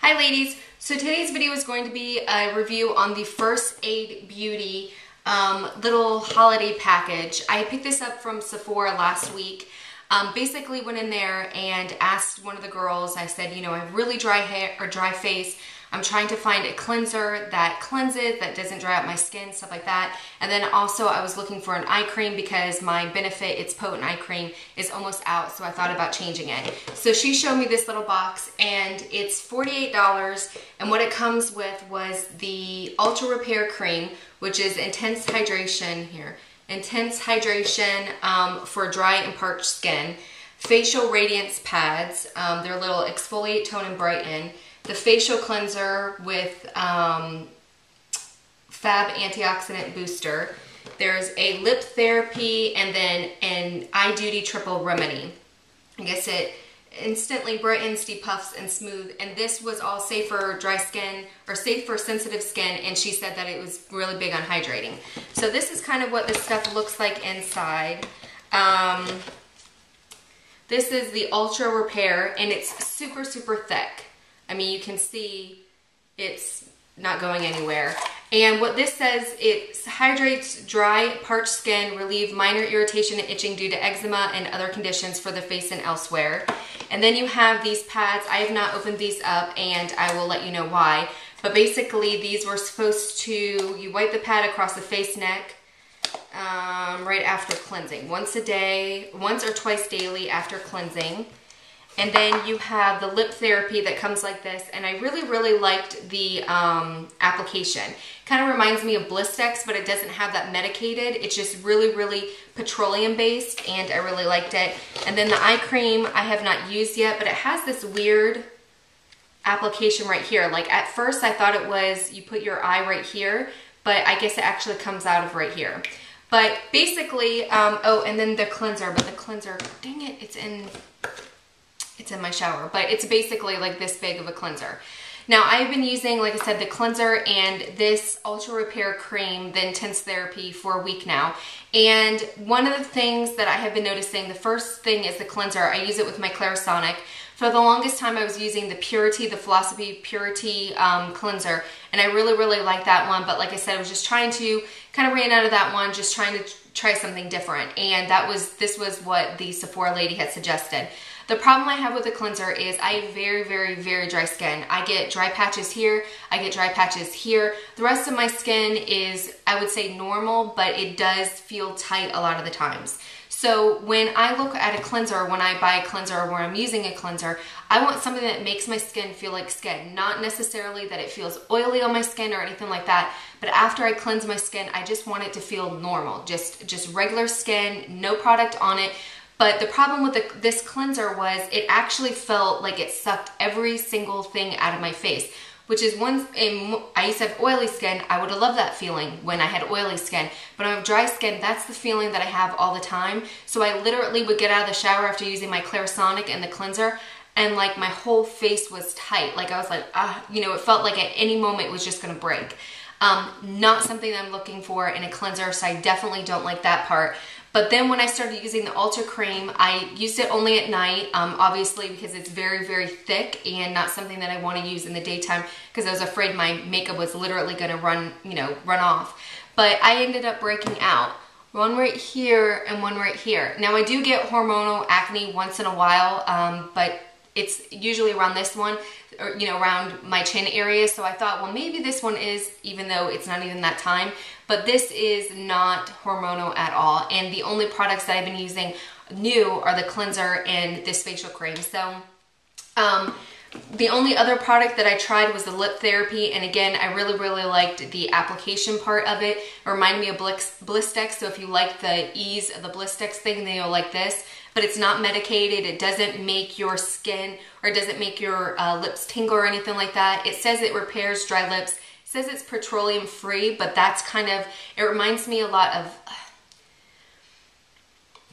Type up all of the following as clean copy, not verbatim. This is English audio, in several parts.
Hi ladies, so today's video is going to be a review on the First Aid Beauty little holiday package. I picked this up from Sephora last week. Basically went in there and asked one of the girls, I said, you know, I have really dry hair or dry face. I'm trying to find a cleanser that cleanses, that doesn't dry out my skin, stuff like that. And then also I was looking for an eye cream because my Benefit It's Potent eye cream is almost out, so I thought about changing it. So she showed me this little box and it's $48, and what it comes with was the Ultra Repair Cream, which is intense hydration here. Intense hydration for dry and parched skin. Facial Radiance pads, they're little exfoliate, tone, and brighten. The facial cleanser with Fab antioxidant booster. There's a lip therapy and then an eye duty triple remedy. I guess it instantly brightens, depuffs, and smooth. And this was all safe for dry skin or safe for sensitive skin. And she said that it was really big on hydrating. So this is kind of what this stuff looks like inside. This is the Ultra Repair, and it's super, super thick. I mean, you can see it's not going anywhere. And what this says, it hydrates dry, parched skin, relieve minor irritation and itching due to eczema and other conditions for the face and elsewhere. And then you have these pads. I have not opened these up, and I will let you know why. But basically, these were supposed to, you wipe the pad across the face, neck, right after cleansing. Once a day, once or twice daily after cleansing. And then you have the lip therapy that comes like this, and I really, really liked the application. Kind of reminds me of Blistex, but it doesn't have that medicated. It's just really, really petroleum based, and I really liked it. And then the eye cream I have not used yet, but it has this weird application right here. Like at first I thought it was you put your eye right here, but I guess it actually comes out of right here. But basically, oh, and then the cleanser, but the cleanser, dang it, it's in my shower, but it's basically like this big of a cleanser. Now I've been using, like I said, the cleanser and this Ultra Repair Cream, the Intense Therapy, for a week now. And one of the things that I have been noticing, the first thing is the cleanser. I use it with my Clarisonic. For the longest time I was using the Purity, the Philosophy Purity cleanser, and I really, really like that one. But like I said, I was just trying to, kind of ran out of that one, just trying to try something different. And this was what the Sephora lady had suggested. The problem I have with the cleanser is I have very, very, very dry skin. I get dry patches here, I get dry patches here. The rest of my skin is, I would say, normal, but it does feel tight a lot of the times. So when I look at a cleanser, when I buy a cleanser or when I'm using a cleanser, I want something that makes my skin feel like skin. Not necessarily that it feels oily on my skin or anything like that, but after I cleanse my skin, I just want it to feel normal. Just regular skin, no product on it. But the problem with this cleanser was it actually felt like it sucked every single thing out of my face, which is I used to have oily skin. I would have loved that feeling when I had oily skin, but when I have dry skin, that's the feeling that I have all the time. So I literally would get out of the shower after using my Clarisonic and the cleanser, and like my whole face was tight. Like I was like, you know, it felt like at any moment it was just gonna break. Not something that I'm looking for in a cleanser, so I definitely don't like that part. But then when I started using the Ultra Cream, I used it only at night, obviously because it's very, very thick and not something that I want to use in the daytime because I was afraid my makeup was literally going to run off. But I ended up breaking out. One right here and one right here. Now I do get hormonal acne once in a while, but it's usually around this one, or, you know, around my chin area. So I thought, well, maybe this one is, even though it's not even that time, but this is not hormonal at all. And the only products that I've been using new are the cleanser and this facial cream. So the only other product that I tried was the lip therapy, and again, I really, really liked the application part of it. It reminded me of Blistex, so if you like the ease of the Blistex thing, then you'll like this. But it's not medicated, it doesn't make your skin, or it doesn't make your lips tingle or anything like that. It says it repairs dry lips. It says it's petroleum free, but that's kind of, it reminds me a lot of,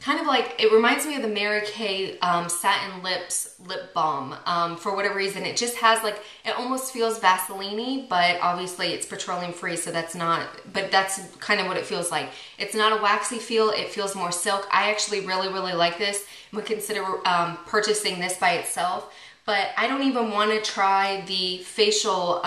it reminds me of the Mary Kay Satin Lips Lip Balm. For whatever reason, it just has like, it almost feels Vaseline-y, but obviously it's petroleum free, so that's not, but that's kind of what it feels like. It's not a waxy feel, it feels more silk. I actually really, really like this and would consider purchasing this by itself. but I don't even want to try the facial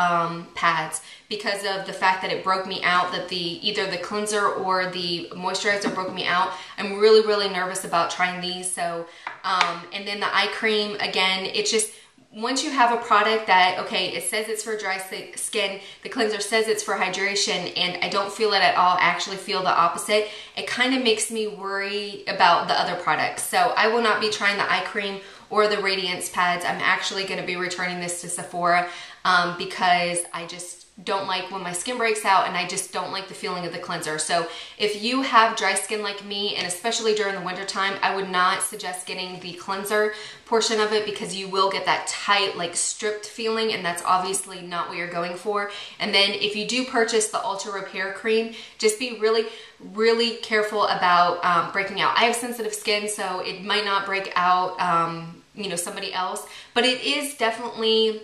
pads because of the fact that it broke me out, that either the cleanser or the moisturizer broke me out. I'm really, really nervous about trying these. So, and then the eye cream, again, it's just, once you have a product that, okay, it says it's for dry skin, the cleanser says it's for hydration, and I don't feel it at all, I actually feel the opposite, it kind of makes me worry about the other products. So I will not be trying the eye cream or the Radiance pads. I'm actually going to be returning this to Sephora because I just don't like when my skin breaks out, and I just don't like the feeling of the cleanser. So if you have dry skin like me, and especially during the winter time, I would not suggest getting the cleanser portion of it because you will get that tight, like stripped feeling, and that's obviously not what you're going for. And then if you do purchase the Ultra Repair Cream, just be really, really careful about breaking out. I have sensitive skin, so it might not break out, you know, somebody else, but it is definitely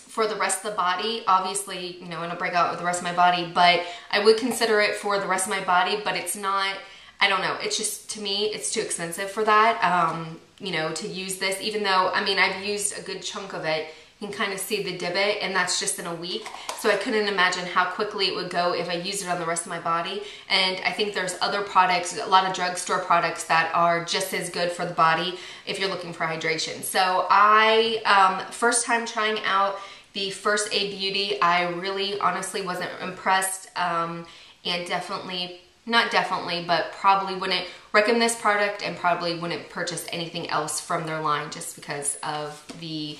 for the rest of the body. Obviously, you know, it'll break out with the rest of my body, but I would consider it for the rest of my body, but it's not, I don't know, it's just, to me, it's too expensive for that, you know, to use this, even though, I mean, I've used a good chunk of it. You can kind of see the divot, and that's just in a week. So I couldn't imagine how quickly it would go if I used it on the rest of my body. And I think there's other products, a lot of drugstore products that are just as good for the body if you're looking for hydration. So I, first time trying out the First Aid Beauty, I really honestly wasn't impressed, and definitely, not definitely, but probably wouldn't recommend this product, and probably wouldn't purchase anything else from their line just because of the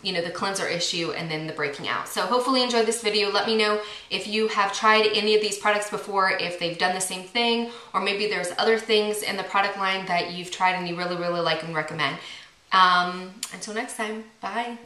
you know, the cleanser issue and then the breaking out. So hopefully you enjoyed this video. Let me know if you have tried any of these products before, if they've done the same thing, or maybe there's other things in the product line that you've tried and you really, really like and recommend. Until next time, bye.